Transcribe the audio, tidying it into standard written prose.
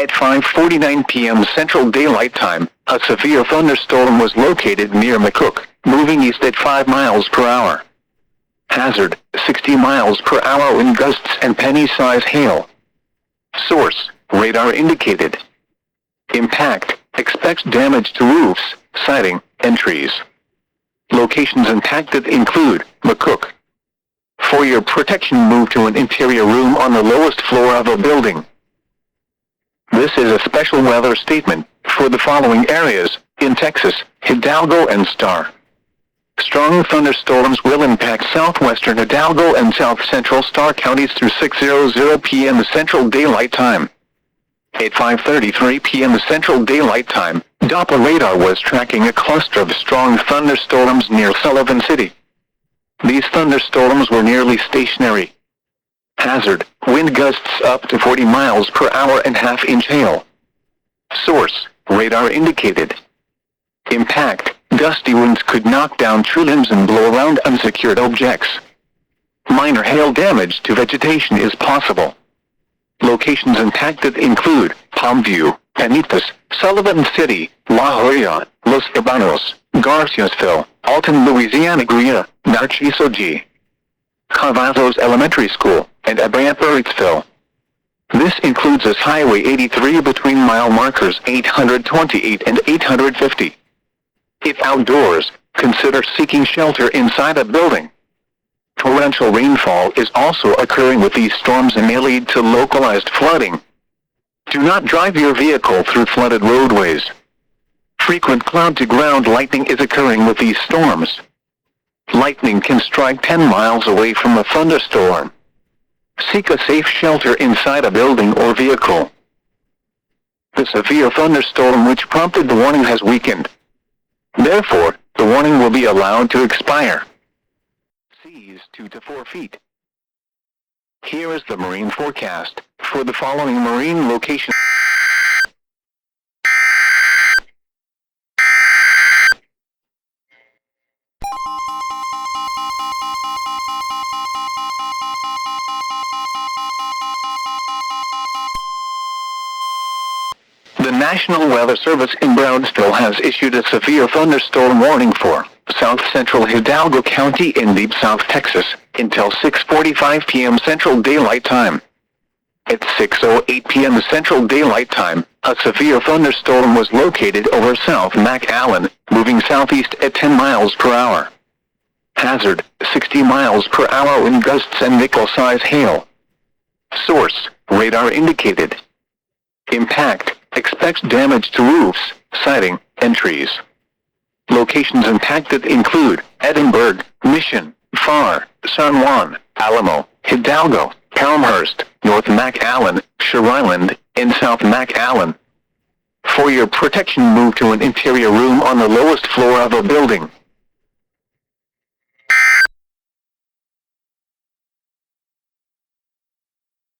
At 5:49 p.m. Central Daylight Time, a severe thunderstorm was located near McCook, moving east at 5 miles per hour. Hazard, 60 miles per hour wind gusts and penny-size hail. Source, radar indicated. Impact, expects damage to roofs, siding, and trees. Locations impacted include McCook. For your protection, move to an interior room on the lowest floor of a building. This is a special weather statement for the following areas in Texas, Hidalgo and Star. Strong thunderstorms will impact southwestern Hidalgo and south-central Star counties through 6:00 p.m. Central Daylight Time. At 5:33 p.m. Central Daylight Time, Doppler radar was tracking a cluster of strong thunderstorms near Sullivan City. These thunderstorms were nearly stationary. Hazard, wind gusts up to 40 miles per hour and half-inch hail. Source, radar indicated. Impact, gusty winds could knock down tree limbs and blow around unsecured objects. Minor hail damage to vegetation is possible. Locations impacted include Palmview, Penitas, Sullivan City, La Jolla, Los Cabanos, Garciasville, Alton, Louisiana, Gria, Narciso G. Cavazos Elementary School, and Abraham-Burrittsville. This includes us Highway 83 between mile markers 828 and 850. If outdoors, consider seeking shelter inside a building. Torrential rainfall is also occurring with these storms and may lead to localized flooding. Do not drive your vehicle through flooded roadways. Frequent cloud-to-ground lightning is occurring with these storms. Lightning can strike 10 miles away from a thunderstorm. Seek a safe shelter inside a building or vehicle. The severe thunderstorm which prompted the warning has weakened. Therefore, the warning will be allowed to expire. Seas 2 to 4 feet. Here is the marine forecast for the following marine locations. The National Weather Service in Brownsville has issued a severe thunderstorm warning for south-central Hidalgo County in deep South Texas until 6:45 p.m. Central Daylight Time. At 6:08 p.m. Central Daylight Time, a severe thunderstorm was located over South McAllen, moving southeast at 10 miles per hour. Hazard, 60 miles per hour wind gusts and nickel-size hail. Source, radar indicated. Impact, expects damage to roofs, siding, and trees. Locations impacted include Edinburgh, Mission, Pharr, San Juan, Alamo, Hidalgo, Elmhurst, North McAllen, Shore Island, and South McAllen. For your protection, move to an interior room on the lowest floor of a building.